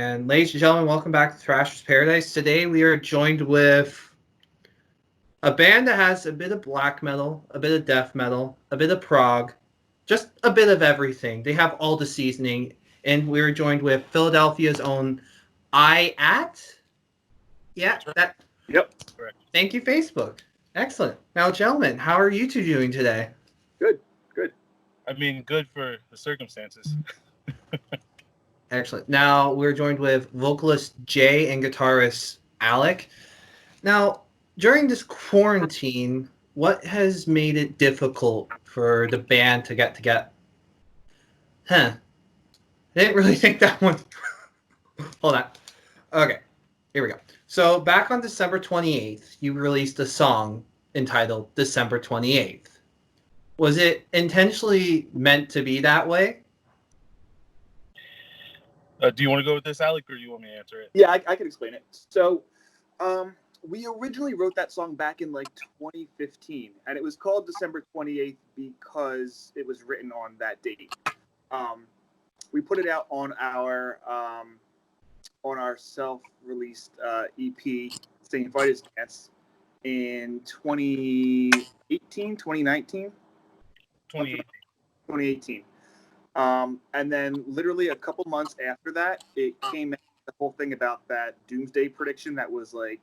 And ladies and gentlemen, welcome back to Thrashers Paradise. Today we are joined with a band that has a bit of black metal, a bit of death metal, a bit of prog, just a bit of everything. They have all the seasoning. And we are joined with Philadelphia's own Iatt. Yeah, that. Yep. Correct. Thank you, Facebook. Excellent. Now, gentlemen, how are you two doing today? Good. I mean, good for the circumstances. Excellent. Now we're joined with vocalist Jay and guitarist Alec. Now, during this quarantine, what has made it difficult for the band to get together? I didn't really think that one. Hold on. Okay, here we go. So back on December 28th, you released a song entitled December 28th. Was it intentionally meant to be that way? Do you want to go with this, Alec, or do you want me to answer it? Yeah, I can explain it. So, we originally wrote that song back in like 2015, and it was called December 28th because it was written on that date. We put it out on our self-released EP, St. Vitus Dance, in 2018, 2019? 2018. 2018. And then literally a couple months after that, it came out, the whole thing about that doomsday prediction that was like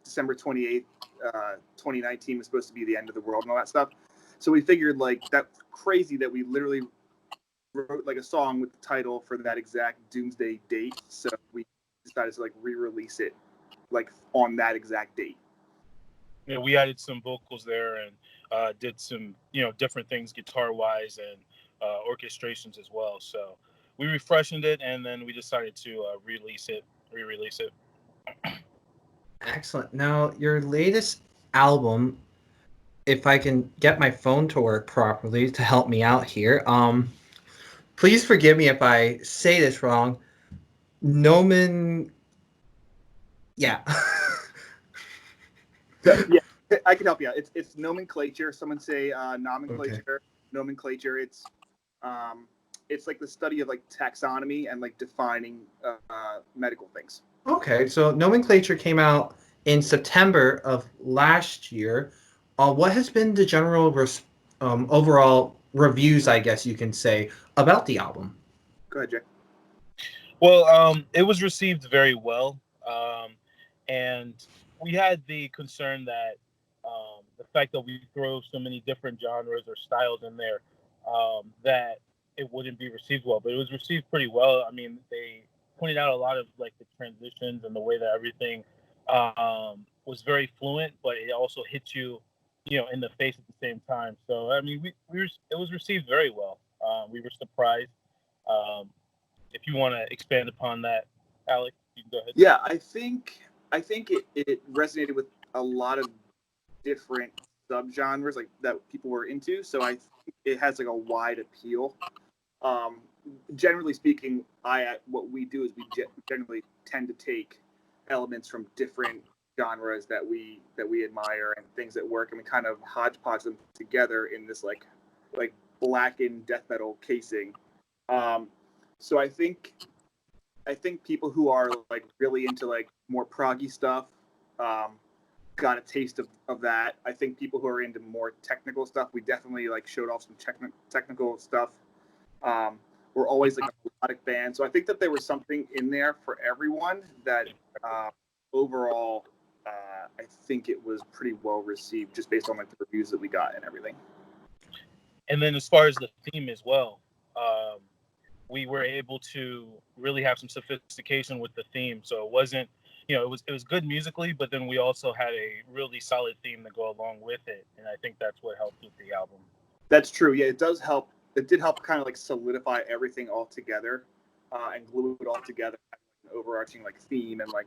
December 28th, 2019 was supposed to be the end of the world and all that stuff. So we figured like that's crazy that we literally wrote like a song with the title for that exact doomsday date. So we decided to like re-release it like on that exact date. Yeah, we added some vocals there and did some, different things guitar-wise and orchestrations as well. So we refreshened it, and then we decided to re-release it. Excellent. Now, your latest album, if I can get my phone to work properly to help me out here, please forgive me if I say this wrong. Yeah. Yeah, I can help you out. It's nomenclature. Someone say nomenclature. Okay. Nomenclature. It's like the study of like taxonomy and like defining medical things. Okay, so Nomenclature came out in September of last year. What has been the general overall reviews, I guess you can say, about the album? Go ahead, Jay. Well, it was received very well, and we had the concern that the fact that we throw so many different genres or styles in there, that it wouldn't be received well. But it was received pretty well. I mean, they pointed out a lot of like the transitions and the way that everything was very fluent, but it also hit you, in the face at the same time. So I mean, it was received very well. We were surprised. If you want to expand upon that, Alec, you can go ahead. Yeah, I think it resonated with a lot of different subgenres like that people were into. So I think it has like a wide appeal. Generally speaking, what we do is we generally tend to take elements from different genres that we admire and things that work, and we kind of hodgepodge them together in this like blackened death metal casing. So I think people who are like really into like more proggy stuff got a taste of that. I think people who are into more technical stuff, we definitely like showed off some technical stuff. We're always like a melodic band, so I think that there was something in there for everyone. That overall, I think it was pretty well received, just based on like the reviews that we got and everything. And then as far as the theme as well, we were able to really have some sophistication with the theme. So it wasn't, it was good musically, but then we also had a really solid theme to go along with it. And I think that's what helped with the album. That's true. Yeah, it does help. It did help kind of like solidify everything all together and glue it all together, an overarching like theme, and like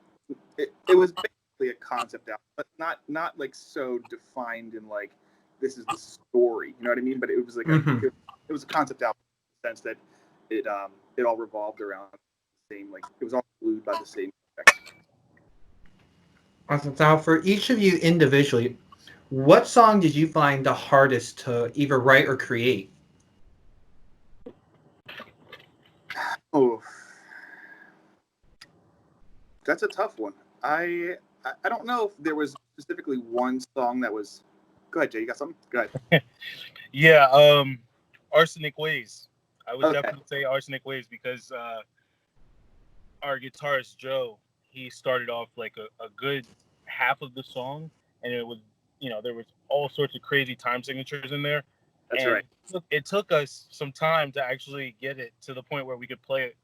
it was basically a concept album, but not like so defined in like this is the story. You know what I mean? But it was like it was a concept album in the sense that it all revolved around the same, like it was all glued by the same effect. Awesome. Now, for each of you individually, what song did you find the hardest to either write or create? Oh, That's a tough one. I don't know if there was specifically one song that was. Go ahead, Jay. You got something? Go ahead. Yeah, Arsenic Ways. I would Okay. definitely say Arsenic Ways because our guitarist Joe, he started off like a good half of the song, and it was, there was all sorts of crazy time signatures in there. That's And right. it took us some time to actually get it to the point where we could play it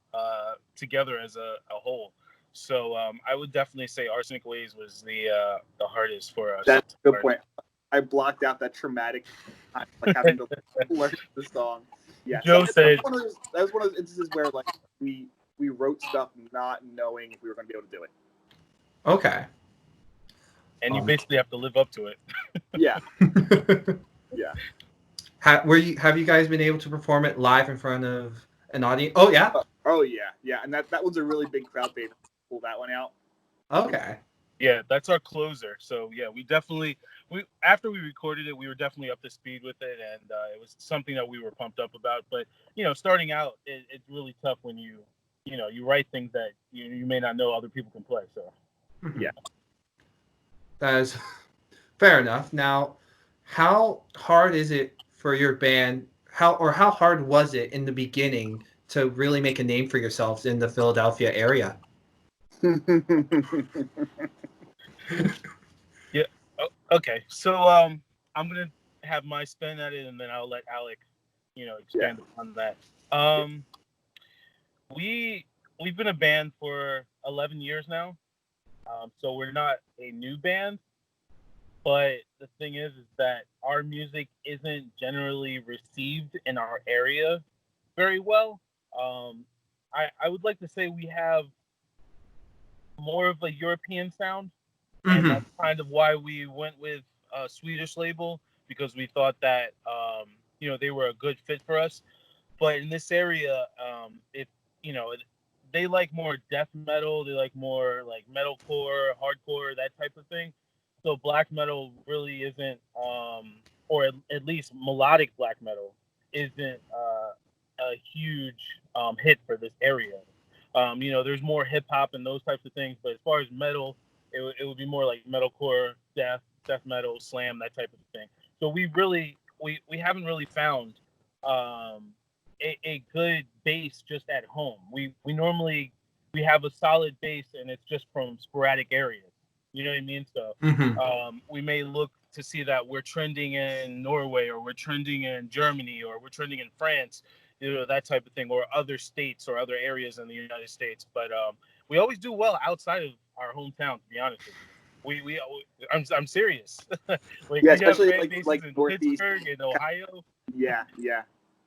together as a whole. So I would definitely say Arsenic Ways was the hardest for us. That's a good point. I blocked out that traumatic time, like having to learn the song. Yeah, Joe said that was one of those instances where like we wrote stuff not knowing if we were going to be able to do it. Okay. And you basically have to live up to it. Yeah. Yeah. Have you guys been able to perform it live in front of an audience? Oh yeah. Oh yeah, and that was a really big crowd bait. Pull that one out. Okay. Yeah, that's our closer. So yeah, after we recorded it, we were definitely up to speed with it, and it was something that we were pumped up about. But starting out, it's really tough when you write things that you may not know other people can play. So yeah, that is fair enough. Now, how hard is it for your band? How hard was it in the beginning to really make a name for yourselves in the Philadelphia area? Yeah. Oh, okay. So I'm gonna have my spin at it, and then I'll let Alec, expand upon that. We've been a band for 11 years now, so we're not a new band. But the thing is that our music isn't generally received in our area very well. I would like to say we have more of a European sound. And that's kind of why we went with a Swedish label, because we thought that they were a good fit for us. But in this area, they like more death metal, they like more like metalcore, hardcore, that type of thing. So black metal really isn't, or at least melodic black metal isn't a huge hit for this area. There's more hip hop and those types of things, but as far as metal, it would be more like metalcore, death metal, slam, that type of thing. So we haven't really found a good base just at home. We normally have a solid base, and it's just from sporadic areas. You know what I mean? So we may look to see that we're trending in Norway, or we're trending in Germany, or we're trending in France, that type of thing, or other states or other areas in the United States. But we always do well outside of our hometown, to be honest with you. I'm serious. Like, yeah, we have especially fan bases like in Northeast Pittsburgh and Ohio. Yeah.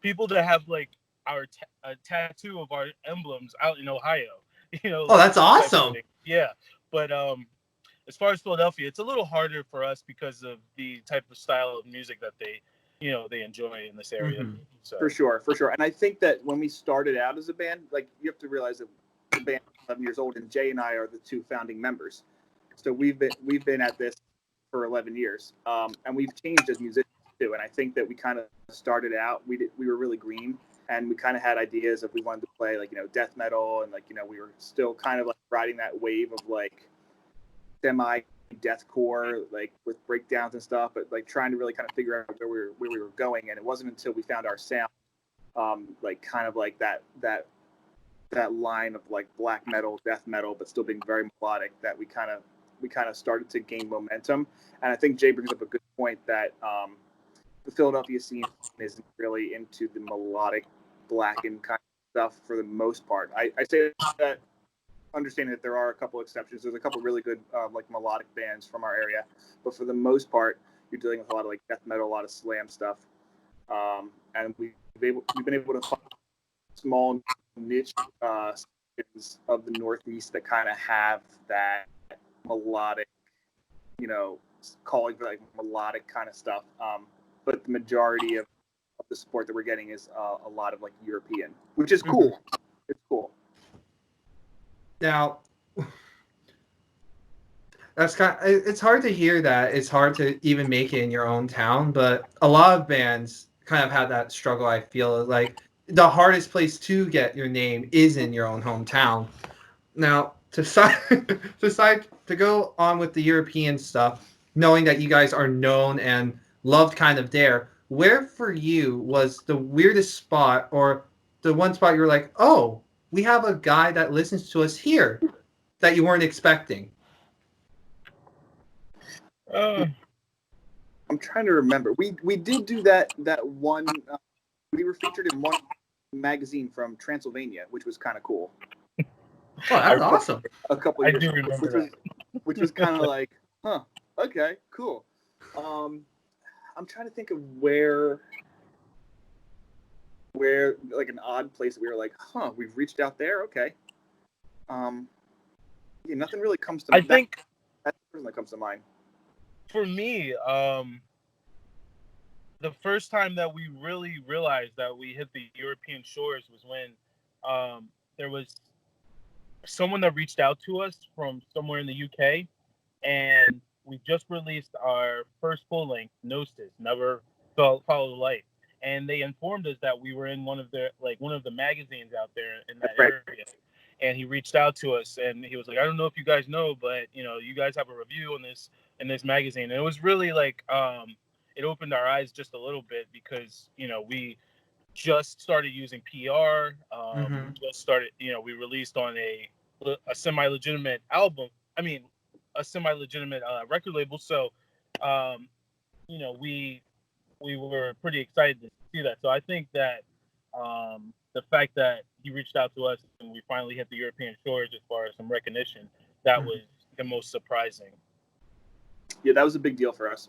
People that have like our a tattoo of our emblems out in Ohio. Oh, that's awesome. Yeah, but as far as Philadelphia, it's a little harder for us because of the type of style of music that they enjoy in this area. So. For sure. And I think that when we started out as a band, like, you have to realize that the band is 11 years old, and Jay and I are the two founding members. So we've been at this for 11 years, and we've changed as musicians too. And I think that we kind of started out, we were really green, and we kind of had ideas if we wanted to play like death metal, and like we were still kind of like riding that wave of like semi deathcore, like with breakdowns and stuff, but like trying to really kind of figure out where we were going. And it wasn't until we found our sound, like kind of like that line of like black metal, death metal, but still being very melodic, that we kind of started to gain momentum. And I think Jay brings up a good point that the Philadelphia scene isn't really into the melodic blackened kind of stuff for the most part. I say that understanding that there are a couple exceptions. There's a couple really good like melodic bands from our area, but for the most part, you're dealing with a lot of like death metal, a lot of slam stuff, and we've been able to find small niche sections of the Northeast that kind of have that melodic, calling for like melodic kind of stuff. But the majority of the support that we're getting is a lot of like European, which is cool. It's cool. Now, it's hard to hear that. It's hard to even make it in your own town, but a lot of bands kind of have that struggle. I feel like the hardest place to get your name is in your own hometown. Now, to go on with the European stuff, knowing that you guys are known and loved kind of there, where for you was the weirdest spot or the one spot you were like, oh, we have a guy that listens to us here that you weren't expecting? I'm trying to remember. We did do that one. We were featured in one magazine from Transylvania, which was kind of cool. Oh, that's awesome. A couple years do ago, remember which was kind of like, huh, okay, cool. I'm trying to think of where like an odd place that we were like, huh, we've reached out there, okay. Yeah, nothing really comes to mind. I think that's the person that comes to mind. For me, the first time that we really realized that we hit the European shores was when there was someone that reached out to us from somewhere in the UK, and we just released our first full length, Gnosis, Never Follow the Light, and they informed us that we were in one of the magazines out there in that area. And he reached out to us, and he was like, "I don't know if you guys know, but you guys have a review in this magazine." And it was really like it opened our eyes just a little bit because we just started using PR. Just started, we released on a semi-legitimate album. I mean, a semi-legitimate record label. So, we were pretty excited to see that. So I think that the fact that he reached out to us and we finally hit the European shores as far as some recognition, that was the most surprising. Yeah, that was a big deal for us.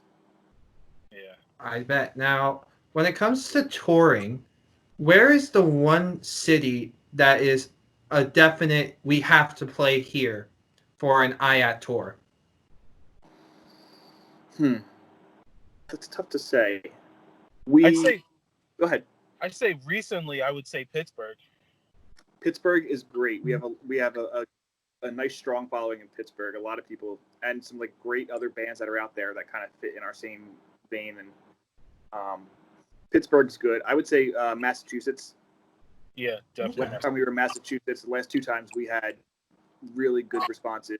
Yeah, I bet. Now, when it comes to touring, where is the one city that is a definite we have to play here for an Iatt tour? That's tough to say. I'd say. Go ahead. I'd say recently, I would say Pittsburgh. Pittsburgh is great. We have a nice strong following in Pittsburgh. A lot of people and some like great other bands that are out there that kind of fit in our same vein. And Pittsburgh's good. I would say Massachusetts. Yeah, definitely. Last time we were in Massachusetts, the last two times we had really good responses.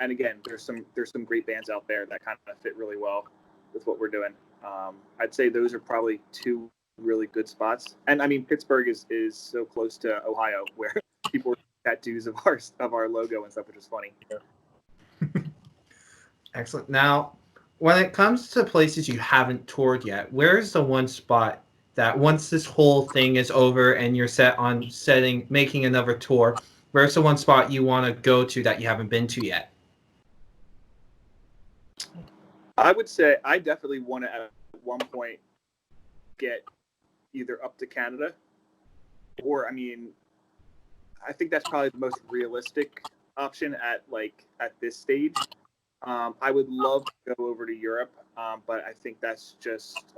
And again, there's some great bands out there that kind of fit really well with what we're doing. I'd say those are probably two really good spots. And I mean, Pittsburgh is so close to Ohio, where people wear tattoos of our logo and stuff, which is funny. Yeah. Excellent. Now, when it comes to places you haven't toured yet, where's the one spot that once this whole thing is over and you're set on making another tour, where's the one spot you want to go to that you haven't been to yet? I would say I definitely want to at one point get either up to Canada or, I mean, I think that's probably the most realistic option at this stage. I would love to go over to Europe, but I think that's just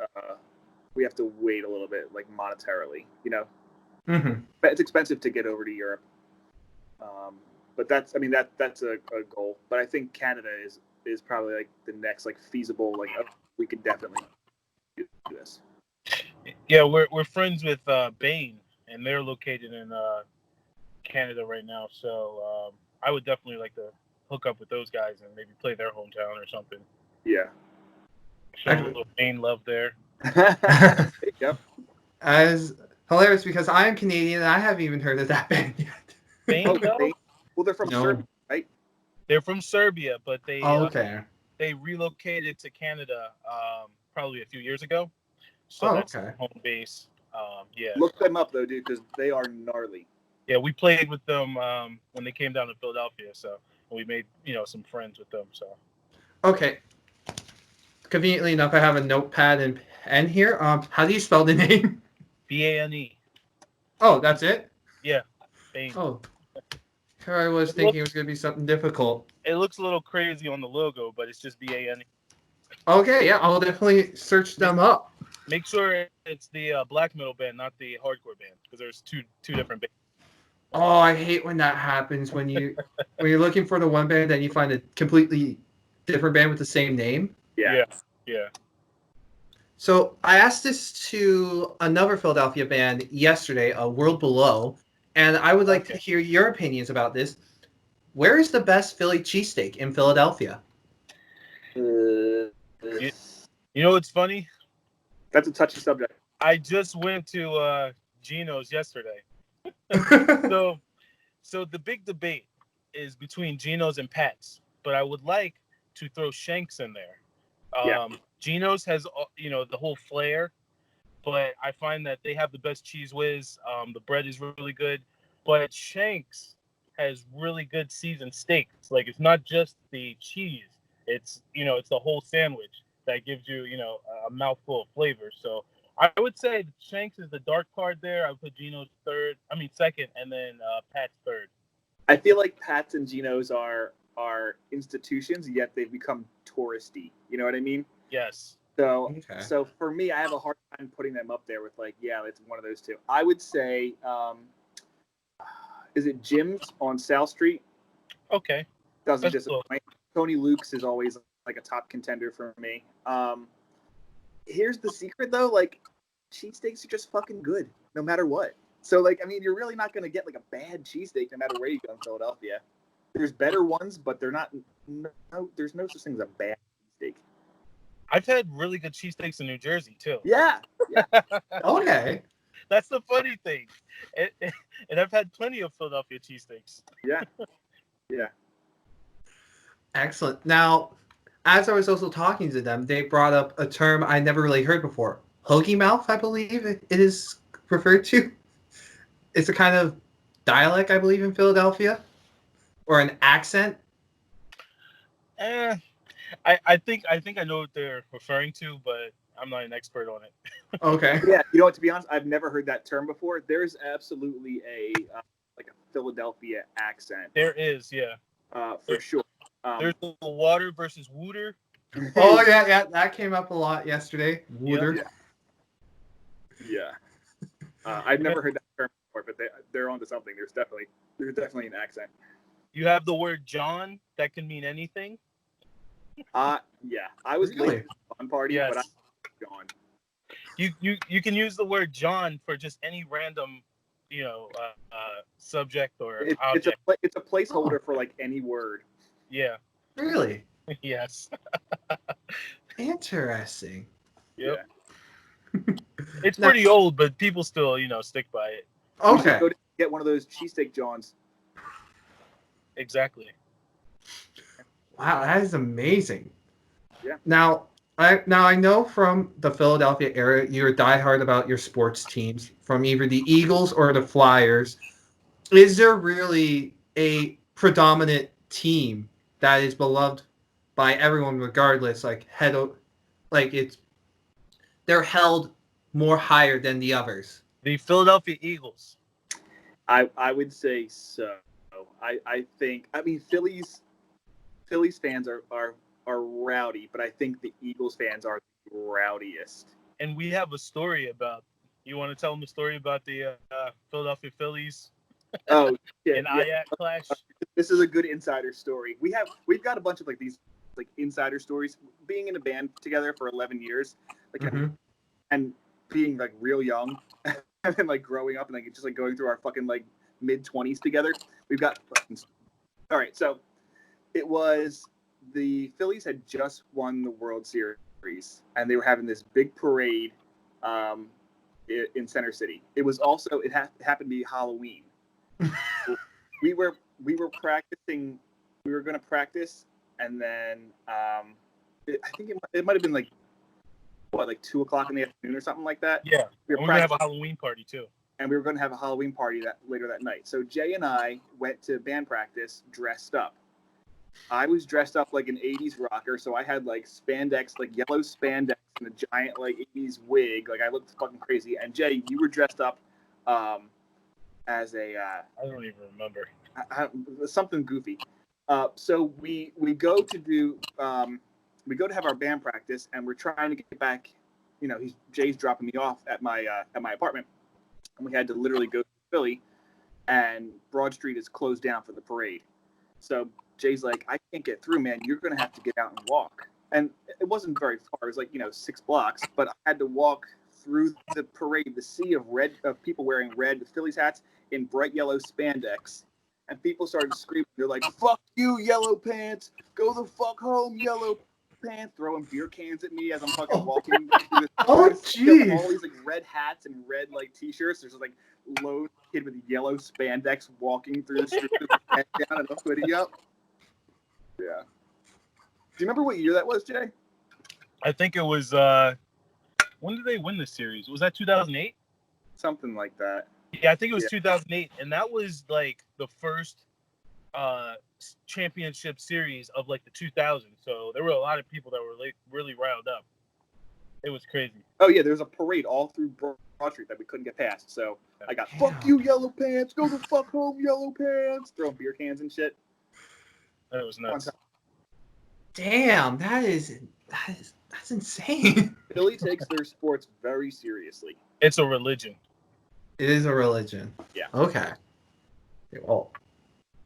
we have to wait a little bit, like monetarily, But it's expensive to get over to Europe. But that's a goal. But I think Canada is probably like the next like feasible, like we could definitely do this. Yeah, we're friends with Bane, and they're located in Canada right now. So I would definitely like to hook up with those guys and maybe play their hometown or something. Yeah. Show a little Bane love there. Yep. As hilarious because I am Canadian and I haven't even heard of that band yet. Bane, Bane? Well, they're from Serbia, right? They're from Serbia, but they they relocated to Canada probably a few years ago. So that's their home base. Yeah. Look them up though, dude, because they are gnarly. Yeah, we played with them when they came down to Philadelphia, so we made some friends with them. So. Okay. Conveniently enough, I have a notepad and pen here. How do you spell the name? Bane. Oh, that's it? Yeah. Bane. Oh. I was thinking it was going to be something difficult. It looks a little crazy on the logo, but it's just Bane. Okay, yeah, I'll definitely search them up. Make sure it's the black metal band, not the hardcore band, because there's two different bands. Oh, I hate when that happens when you're looking for the one band and you find a completely different band with the same name. Yeah. So I asked this to another Philadelphia band yesterday, World Below, and I would like to hear your opinions about this. where is the best Philly cheesesteak in Philadelphia? You, you know what's funny? That's a touchy subject. I just went to Gino's yesterday. So the big debate is between Gino's and Pat's, but I would like to throw Shanks in there. Yeah. Gino's has the whole flair, but I find that they have the best cheese whiz. The bread is really good, but Shanks has really good seasoned steaks. Like, it's not just the cheese; it's the whole sandwich that gives you a mouthful of flavor. So I would say Shanks is the dark card there. I would put Gino's second, and then Pat's third. I feel like Pat's and Geno's are institutions, yet they've become touristy. You know what I mean? Yes. So for me, I have a hard time putting them up there with it's one of those two. I would say, is it Jim's on South Street? Okay. Doesn't disappoint. Tony Luke's is always like a top contender for me. Here's the secret though, like cheesesteaks are just fucking good no matter what. So you're really not going to get like a bad cheesesteak no matter where you go in Philadelphia. There's better ones, but they're not. No, there's no such thing as a bad cheesesteak. I've had really good cheesesteaks in New Jersey too. Yeah. Okay. That's the funny thing. And I've had plenty of Philadelphia cheesesteaks. Yeah. Yeah. Excellent. Now, as I was also talking to them, they brought up a term I never really heard before. Hoagie mouth, I believe it is referred to. It's a kind of dialect, I believe, in Philadelphia. Or an accent. I think I know what they're referring to, but I'm not an expert on it. Okay. Yeah, to be honest, I've never heard that term before. There's absolutely a Philadelphia accent. There is, yeah. For sure. There's the water versus wooter. Oh yeah, that came up a lot yesterday. Wooter. Yeah. I've never heard that term before, but they're onto something. There's definitely an accent. You have the word John that can mean anything. Yeah. I was late to the fun party, yes. but I'm gone. You can use the word John for just any random, subject or object. It's a placeholder for like any word. Yeah. Really? Yes. Interesting. Yep. Yeah. It's pretty old, but people still, stick by it. Okay. Go to get one of those cheesesteak Johns. Exactly. Wow, that is amazing. Yeah. Now I know from the Philadelphia area you're diehard about your sports teams, from either the Eagles or the Flyers. Is there really a predominant team that is beloved by everyone, regardless? They're held more higher than the others. The Philadelphia Eagles. I would say so. I think Phillies fans are rowdy, but I think the Eagles fans are the rowdiest. And we have a story about. You want to tell them the story about the Philadelphia Phillies? Oh, yeah, an Iatt clash. This is a good insider story. We've got a bunch of these insider stories. Being in a band together for 11 years, and being real young, and then growing up and just going through our fucking mid-20s together. We've got. All right, so it was the Phillies had just won the World Series, and they were having this big parade in Center City. It was also it happened to be Halloween. we were practicing. We were going to practice, and then I think it might have been 2:00 in the afternoon or something like that. Yeah, we're going to have a Halloween party too. And we were going to have a Halloween party later that night. So Jay and I went to band practice dressed up. I was dressed up like an 80s rocker, so I had spandex, yellow spandex and a giant 80s wig. I looked fucking crazy. And Jay, you were dressed up as a I don't even remember. Something goofy. So we go to have our band practice, and we're trying to get back. Jay's dropping me off at my apartment, and we had to literally go to Philly, and Broad Street is closed down for the parade. So Jay's like, I can't get through, man. You're gonna have to get out and walk. And it wasn't very far. It was 6 blocks, but I had to walk through the parade, the sea of people wearing red Phillies hats in bright yellow spandex, and people started screaming. They're like, "Fuck you, Yellow Pants! Go the fuck home, Yellow Pants!" Throwing beer cans at me as I'm fucking walking. Through Oh, jeez! All jeez. these like red hats and red like t-shirts. There's like low kid with yellow spandex walking through the street with his head down and a hoodie up. Yeah. Do you remember what year that was, Jay? I think it was. When did they win this series? Was that 2008? Something like that. Yeah, I think it was 2008, and that was like the first championship series of like the 2000s. So there were a lot of people that were like really riled up. It was crazy. Oh yeah, there was a parade all through Broad Street that we couldn't get past. So I got "Fuck you, Yellow Pants! Go the fuck home, Yellow Pants!" Throwing beer cans and shit. That was nuts. Damn, that's insane. Philly takes their sports very seriously. It's a religion. It is a religion. Yeah. Okay. Well,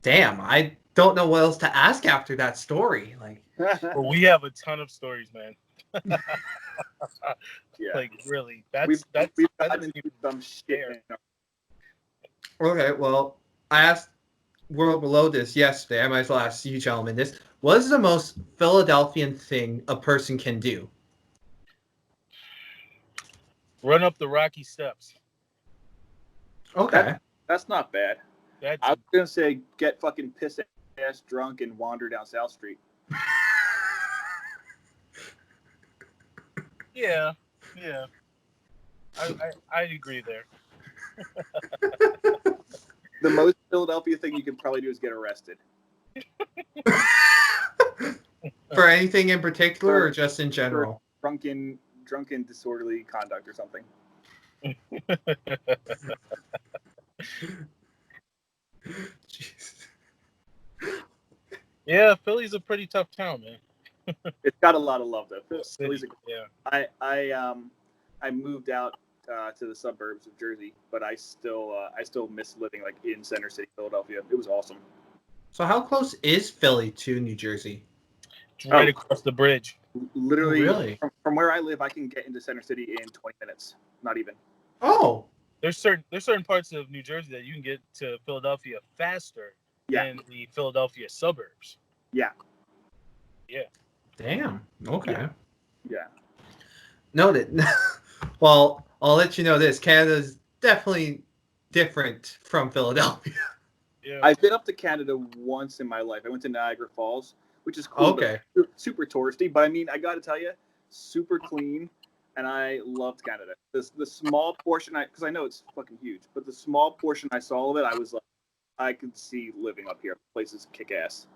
damn, I don't know what else to ask after that story. Like, Well, we have a ton of stories, man. Yeah. Like really, we've gotten that's into some shit. okay, well, I asked World Below this yesterday. I might as well ask you gentlemen this. What is the most Philadelphian thing a person can do? Run up the rocky steps. Okay. That's not bad. I was gonna say get fucking piss ass drunk and wander down South Street. Yeah. I agree there. The most Philadelphia thing you can probably do is get arrested. For anything in particular or just in general? Drunken disorderly conduct or something. Jeez. Yeah, Philly's a pretty tough town, man. It's got a lot of love though. Philly's Yeah. I moved out to the suburbs of Jersey, but I still miss living like in Center City, Philadelphia. It was awesome. So how close is Philly to New Jersey? It's right across the bridge. Literally, really? From where I live, I can get into Center City in 20 minutes. Not even. Oh. There's certain parts of New Jersey that you can get to Philadelphia faster than the Philadelphia suburbs. Yeah. Yeah. Damn. Okay. Yeah. Noted. Well, I'll let you know this. Canada's definitely different from Philadelphia. Yeah. I've been up to Canada once in my life. I went to Niagara Falls, which is cool. Okay. Super touristy, but I mean, I got to tell you, super clean, and I loved Canada. The small portion, because I know it's fucking huge, but the small portion I saw of it, I was like, I could see living up here. The place is kick ass.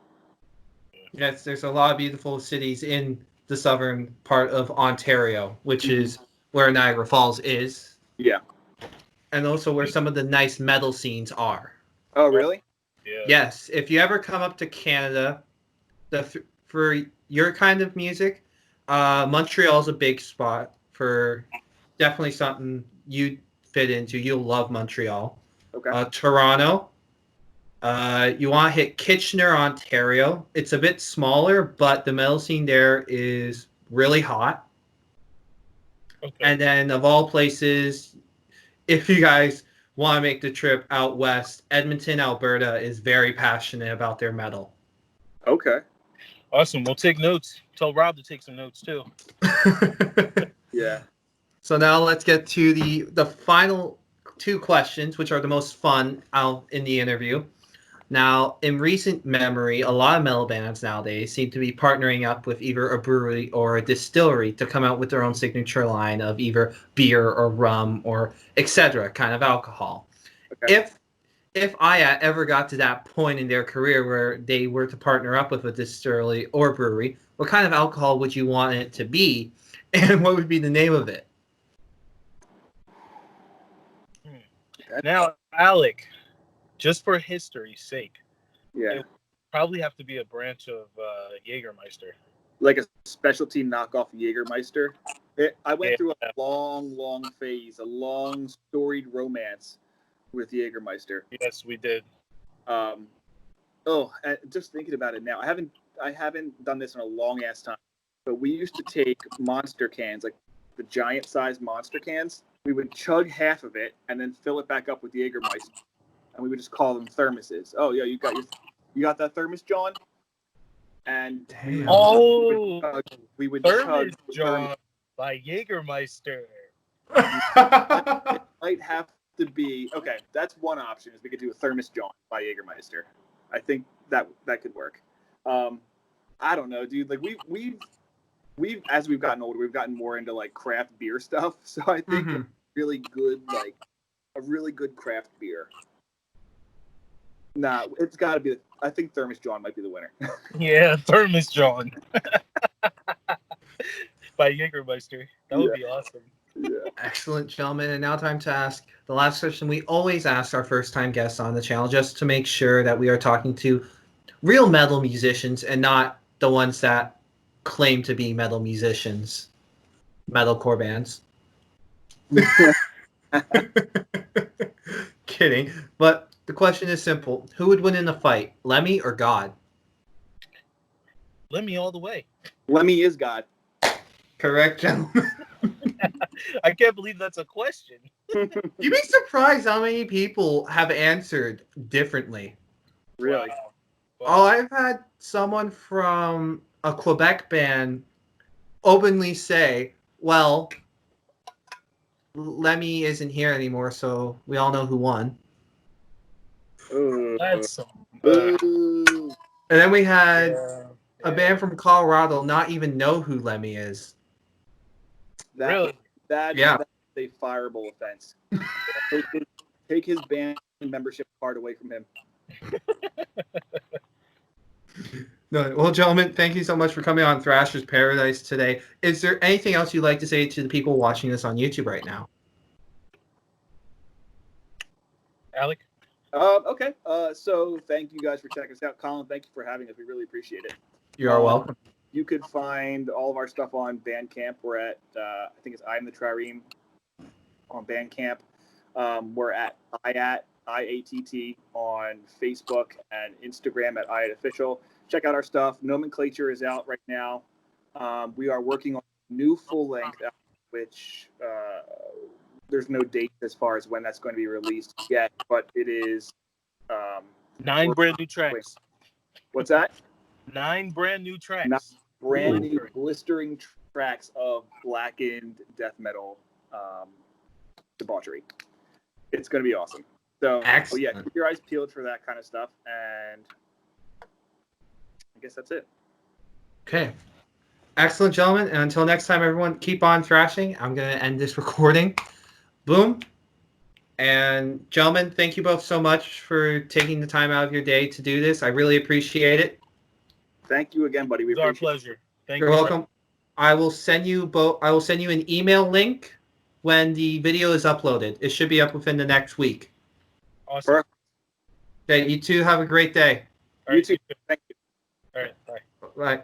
Yes, there's a lot of beautiful cities in the southern part of Ontario, which is where Niagara Falls is. Yeah. And also where some of the nice metal scenes are. Oh, really? Yeah. Yes, if you ever come up to Canada, for your kind of music, Montreal's a big spot for definitely something you fit into. You'll love Montreal. Okay. Toronto. You want to hit Kitchener, Ontario. It's a bit smaller, but the metal scene there is really hot. Okay. And then, of all places, if you guys want to make the trip out west, Edmonton, Alberta is very passionate about their metal. Okay. Awesome. We'll take notes. Tell Rob to take some notes too. Yeah. So now let's get to the final two questions, which are the most fun out in the interview. Now, in recent memory, a lot of metal bands nowadays seem to be partnering up with either a brewery or a distillery to come out with their own signature line of either beer or rum or etc. kind of alcohol. Okay. If Iatt ever got to that point in their career where they were to partner up with a distillery or brewery, what kind of alcohol would you want it to be, and what would be the name of it? Now, Alec, just for history's sake, Yeah. it would probably have to be a branch of Jägermeister. Like a specialty knockoff Jägermeister. I went Yeah. through a long phase, a long storied romance with Jägermeister. Yes, we did. Just thinking about it now, I haven't done this in a long ass time. But we used to take monster cans, like the giant size monster cans. We would chug half of it and then fill it back up with Jägermeister. and we would just call them thermoses. Oh yeah, you got that thermos, John? And Damn. Oh, we would Thermos chug John by Jägermeister. It might have to be okay. That's one option. Is we could do a thermos John by Jägermeister. I think that could work. I don't know, dude. Like we've as we've gotten older, we've gotten more into like craft beer stuff. So I think a really good craft beer. Nah, it's got to be. I think Thermos John might be the winner. Yeah, Thermos John by Jägermeister. That would be awesome. Yeah. Excellent, gentlemen. And now time to ask the last question we always ask our first-time guests on the channel, just to make sure that we are talking to real metal musicians and not the ones that claim to be metal musicians, metalcore bands. Kidding. But the question is simple. Who would win in a fight, Lemmy or God? Lemmy all the way. Lemmy is God. Correct, gentlemen. I can't believe that's a question. You'd be surprised how many people have answered differently. Really? Wow. Oh, I've had someone from a Quebec band openly say, well, Lemmy isn't here anymore, so we all know who won. That's some. And then we had Yeah. a band from Colorado not even know who Lemmy is. Really? That's a fireable offense. Take his band membership card away from him. No, well, gentlemen, thank you so much for coming on Thrashers Paradise today. Is there anything else you'd like to say to the people watching this on YouTube right now? Alec? Okay. So thank you guys for checking us out. Colin, thank you for having us. We really appreciate it. You are welcome. You could find all of our stuff on Bandcamp. We're at, I think it's I'm the Trireme on Bandcamp. We're at Iatt, IATT on Facebook and Instagram at Iatt Official. Check out our stuff. Nomenclature is out right now. We are working on a new full length, which there's no date as far as when that's going to be released yet, but it is 9 brand new tracks. What's that? 9 brand new tracks. 9 brand new blistering tracks of blackened death metal debauchery. It's going to be awesome. So, yeah, keep your eyes peeled for that kind of stuff, and I guess that's it. Okay. Excellent, gentlemen. And until next time, everyone, keep on thrashing. I'm going to end this recording. Boom. And gentlemen, thank you both so much for taking the time out of your day to do this. I really appreciate it. Thank you again, buddy. It's our pleasure. Thank you. You're welcome. I will send you an email link when the video is uploaded. It should be up within the next week. Awesome. Perfect. Okay, you two have a great day. All right, you too. Thank you. All right, bye. Bye.